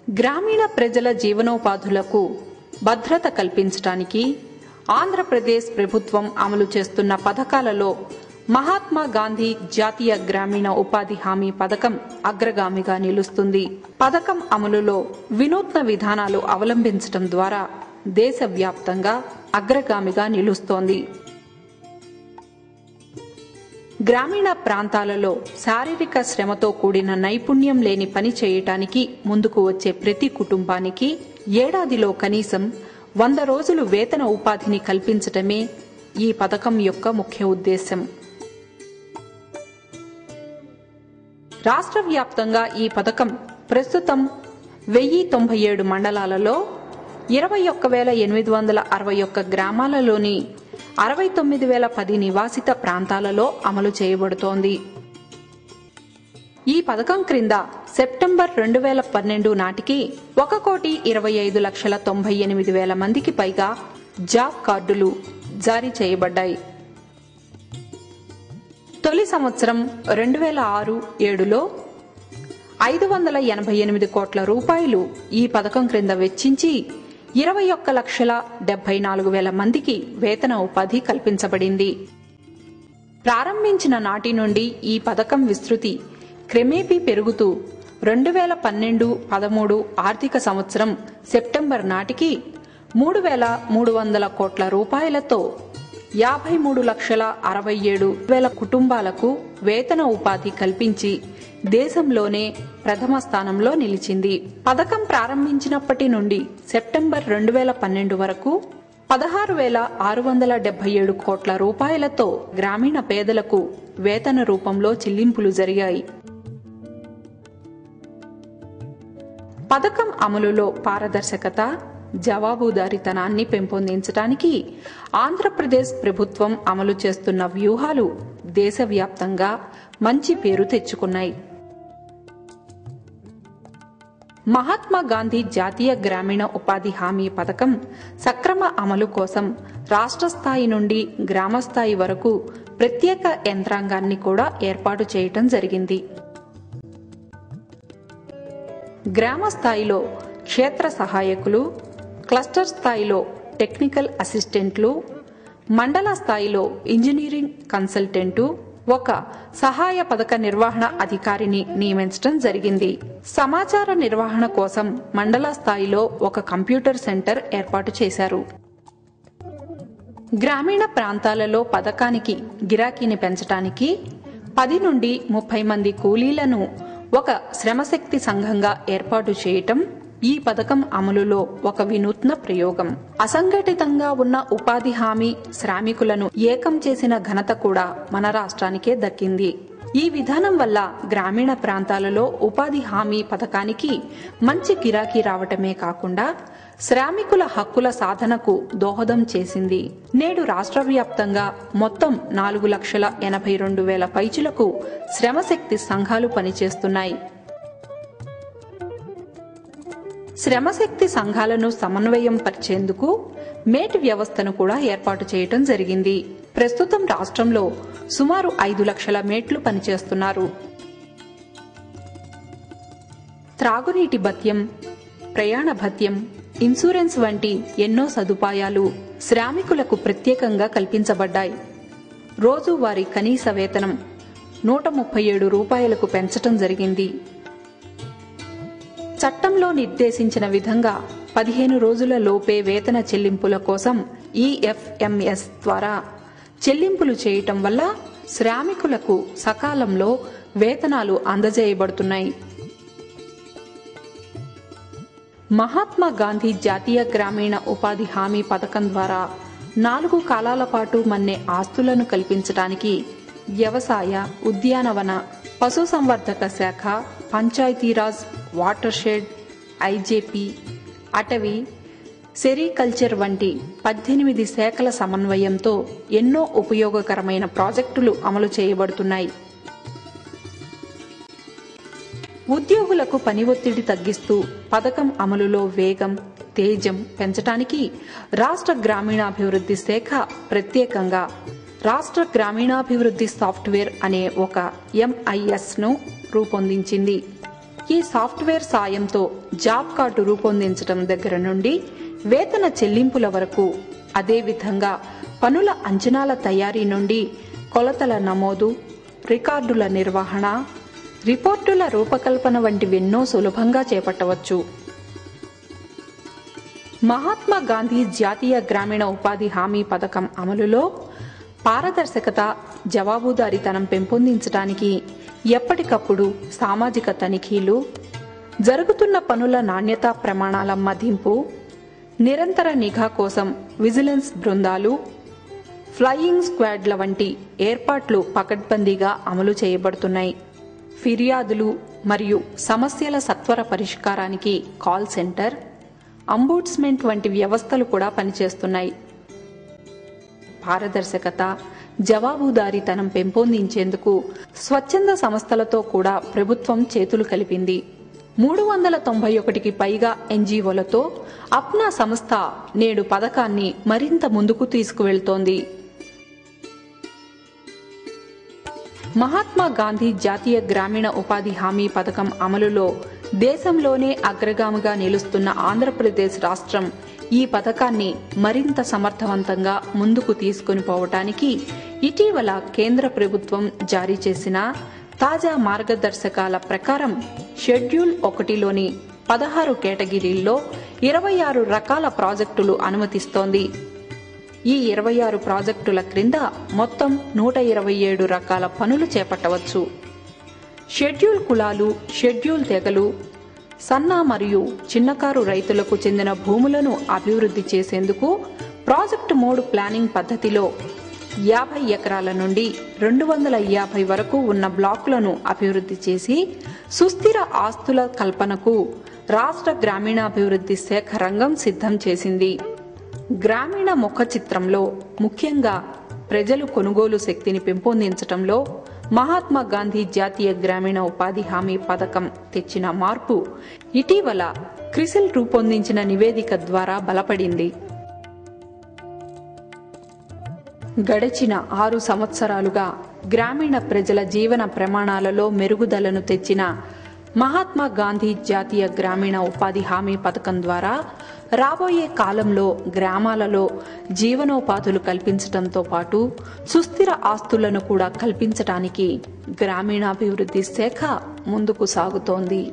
గ్రామీణ ప్రజల జీవనోపాధులకు భద్రత కల్పించడానికి ఆంధ్రప్రదేశ్ ప్రభుత్వం అమలు చేస్తున్న పథకాలలో మహాత్మా గాంధీ జాతీయ గ్రామీణ ఉపాధి హామీ పథకం అగ్రగామిగా నిలుస్తుంది. పథకం అమలులో వినూత్న విధానాలు అవలంబించడం ద్వారా దేశవ్యాప్తంగా అగ్రగామిగా నిలుస్తోంది. గ్రామీణ ప్రాంతాలలో శారీరక శ్రమతో కూడిన నైపుణ్యం లేని పని చేయటానికి ముందుకు వచ్చే ప్రతి కుటుంబానికి ఏడాదిలో కనీసం 100 రోజులు వేతన ఉపాధిని కల్పించటమే ఈ పథకం యొక్క ముఖ్య ఉద్దేశం. రాష్ట్ర వ్యాప్తంగా ఈ పథకం ప్రస్తుతం 1097 మండలాలలో 21,861 గ్రామాలలోని 69,010 నివాసిత ప్రాంతాలలో అమలు చేయబడుతోంది. ఈ పథకం క్రింద సెప్టెంబర్ 2012 నాటికి 1,25,98,000 మందికి పైగా జాబ్ కార్డులు జారీ చేయబడ్డాయి. తొలి సంవత్సరం 2006-07లో 588 కోట్ల రూపాయలు ఈ పథకం క్రింద వెచ్చించి 21,74,000 మందికి వేతన ఉపాధి కల్పించబడింది. ప్రారంభించిన నాటి నుండి ఈ పథకం విస్తృతి క్రమేపీ పెరుగుతూ 2012-13 ఆర్థిక సంవత్సరం సెప్టెంబర్ నాటికి 3,300 కోట్ల రూపాయలతో 53,67,000 కుటుంబాలకు వేతన ఉపాధి కల్పించి దేశంలోనే ప్రథమ స్థానంలో నిలిచింది. పథకం ప్రారంభించినప్పటి నుండి సెప్టెంబర్ 2012 వరకు 16,677 కోట్ల రూపాయలతో గ్రామీణ పేదలకు వేతన రూపంలో చెల్లింపులు జరిగాయి. పథకం అమలులో పారదర్శకత, జవాబుదారీతనాన్ని పెంపొందించడానికి ఆంధ్రప్రదేశ్ ప్రభుత్వం అమలు చేస్తున్న వ్యూహాలు దేశవ్యాప్తంగా మంచి పేరు తెచ్చుకున్నాయి. మహాత్మా గాంధీ జాతీయ గ్రామీణ ఉపాధి హామీ పథకం సక్రమ అమలు కోసం రాష్ట్ర స్థాయి నుండి గ్రామ స్థాయి వరకు ప్రత్యేక యంత్రాంగాన్ని కూడా ఏర్పాటు చేయటం జరిగింది. గ్రామ స్థాయిలో క్షేత్ర సహాయకులు, క్లస్టర్ స్థాయిలో టెక్నికల్ అసిస్టెంట్లు, మండల స్థాయిలో ఇంజనీరింగ్ కన్సల్టెంటు, ఒక సహాయ పథక నిర్వహణ అధికారిని నియమించడం జరిగింది. సమాచార నిర్వహణ కోసం మండల స్థాయిలో ఒక కంప్యూటర్ సెంటర్ ఏర్పాటు చేశారు. గ్రామీణ ప్రాంతాలలో పథకానికి గిరాకీని పెంచడానికి 10 నుండి 30 మంది కూలీలను ఒక శ్రమశక్తి సంఘంగా ఏర్పాటు చేయటం ఈ పథకం అమలులో ఒక వినూత్న ప్రయోగం. అసంఘటితంగా ఉన్న ఉపాధి హామీ శ్రామికులను ఏకం చేసిన ఘనత కూడా మన రాష్ట్రానికే దక్కింది. ఈ విధానం వల్ల గ్రామీణ ప్రాంతాలలో ఉపాధి హామీ పథకానికి మంచి గిరాకీ రావటమే కాకుండా శ్రామికుల హక్కుల సాధనకు దోహదం చేసింది. నేడు రాష్ట్ర వ్యాప్తంగా మొత్తం 4,82,000 పైచులకు శ్రమశక్తి సంఘాలు పనిచేస్తున్నాయి. శ్రమశక్తి సంఘాలను సమన్వయం పరిచేందుకు మేట్ వ్యవస్థను కూడా ఏర్పాటు చేయటం జరిగింది. ప్రస్తుతం రాష్ట్రంలో సుమారు 5 లక్షల మేట్లు పనిచేస్తున్నారు. త్రాగునీటి భత్యం, ప్రయాణ భత్యం, ఇన్సూరెన్స్ వంటి ఎన్నో సదుపాయాలు శ్రామికులకు ప్రత్యేకంగా కల్పించబడ్డాయి. రోజువారీ కనీస వేతనం 137 రూపాయలకు పెంచటం జరిగింది. చట్టంలో నిర్దేశించిన విధంగా 15 రోజుల లోపే వేతన చెల్లింపుల కోసం ఈఎఫ్ఎంఎస్ ద్వారా చెల్లింపులు చేయటం వల్ల శ్రామికులకు సకాలంలో వేతనాలు అందజేయబడుతున్నాయి. మహాత్మా గాంధీ జాతీయ గ్రామీణ ఉపాధి హామీ పథకం ద్వారా 4 కాలాల పాటు మన్నే ఆస్తులను కల్పించడానికి వ్యవసాయ, ఉద్యానవన, పశుసంవర్ధక శాఖ, పంచాయతీరాజ్, వాటర్ షెడ్, ఐజేపీ, అటవీ, సెరికల్చర్ వంటి 18 శాఖల సమన్వయంతో ఎన్నో ఉపయోగకరమైన ప్రాజెక్టులు అమలు చేయబడుతున్నాయి. ఉద్యోగులకు పని ఒత్తిడి తగ్గిస్తూ పథకం అమలులో వేగం, తేజం పెంచడానికి రాష్ట్ర గ్రామీణాభివృద్ధి శాఖ ప్రత్యేకంగా రాష్ట్ర గ్రామీణాభివృద్ధి సాఫ్ట్వేర్ అనే ఒక MIS ను రూపొందించింది. ఈ సాఫ్ట్వేర్ సాయంతో జాబ్ కార్డు రూపొందించడం దగ్గర నుండి వేతన చెల్లింపుల వరకు, అదేవిధంగా పనుల అంచనాల తయారీ నుండి కొలతల నమోదు, రికార్డుల నిర్వహణ, రిపోర్టుల రూపకల్పన వంటివెన్నో సులభంగా చేపట్టవచ్చు. మహాత్మా గాంధీ జాతీయ గ్రామీణ ఉపాధి హామీ పథకం అమలులో పారదర్శకత, జవాబుదారీతనం పెంపొందించడానికి ఎప్పటికప్పుడు సామాజిక తనిఖీలు, జరుగుతున్న పనుల నాణ్యతా ప్రమాణాల మదింపు, నిరంతర నిఘా కోసం విజిలెన్స్ బృందాలు, ఫ్లయింగ్ స్క్వాడ్ల వంటి ఏర్పాట్లు పకడ్బందీగా అమలు చేయబడుతున్నాయి. ఫిర్యాదులు మరియు సమస్యల సత్వర పరిష్కారానికి కాల్ సెంటర్, అంబుడ్స్మెంట్ వంటి వ్యవస్థలు కూడా పనిచేస్తున్నాయి. పారదర్శకత, జవాబుదారీతనం పెంపొందించేందుకు స్వచ్ఛంద సంస్థలతో కూడా ప్రభుత్వం చేతులు కలిపింది. 391కి పైగా ఎన్జీఓలతో అప్నా సంస్థ నేడు పథకాన్ని మరింత ముందుకు తీసుకువెళ్తోంది. మహాత్మా గాంధీ జాతీయ గ్రామీణ ఉపాధి హామీ పథకం అమలులో దేశంలోనే అగ్రగామిగా నిలుస్తున్న ఆంధ్రప్రదేశ్ రాష్ట్రం ఈ పథకాన్ని మరింత సమర్థవంతంగా ముందుకు తీసుకుని పోవటానికి ఇటీవల కేంద్ర ప్రభుత్వం జారీ చేసిన తాజా మార్గదర్శకాల ప్రకారం షెడ్యూల్ 1లోని 16 కేటగిరీల్లో 26 రకాల ప్రాజెక్టులు అనుమతిస్తోంది. ఈ 26 ప్రాజెక్టుల క్రింద మొత్తం 127 రకాల పనులు చేపట్టవచ్చు. షెడ్యూల్ కులాలు, షెడ్యూల్ తెగలు, సన్న మరియు చిన్నకారు రైతులకు చెందిన భూములను అభివృద్ధి చేసేందుకు ప్రాజెక్టు మోడ్ ప్లానింగ్ పద్ధతిలో 50 ఎకరాల నుండి 250 వరకు ఉన్న బ్లాకులను అభివృద్ధి చేసి సుస్థిర ఆస్తుల కల్పనకు రాష్ట్ర గ్రామీణాభివృద్ధి శాఖ రంగం సిద్ధం చేసింది. గ్రామీణ ముఖ చిత్రంలో ముఖ్యంగా ప్రజలు కొనుగోలు శక్తిని పెంపొందించడంలో మహాత్మా గాంధీ జాతీయ గ్రామీణ ఉపాధి హామీ పథకం తెచ్చిన మార్పు ఇటీవల క్రిసిల్ రూపొందించిన నివేదిక ద్వారా బలపడింది. గడిచిన 6 సంవత్సరాలుగా గ్రామీణ ప్రజల జీవన ప్రమాణాలలో మెరుగుదలను తెచ్చిన మహాత్మా గాంధీ జాతీయ గ్రామీణ ఉపాధి హామీ పథకం ద్వారా రాబోయే కాలంలో గ్రామాలలో జీవనోపాధులు కల్పించడంతో పాటు సుస్థిర ఆస్తులను కూడా కల్పించడానికి గ్రామీణాభివృద్ధి శాఖ ముందుకు సాగుతోంది.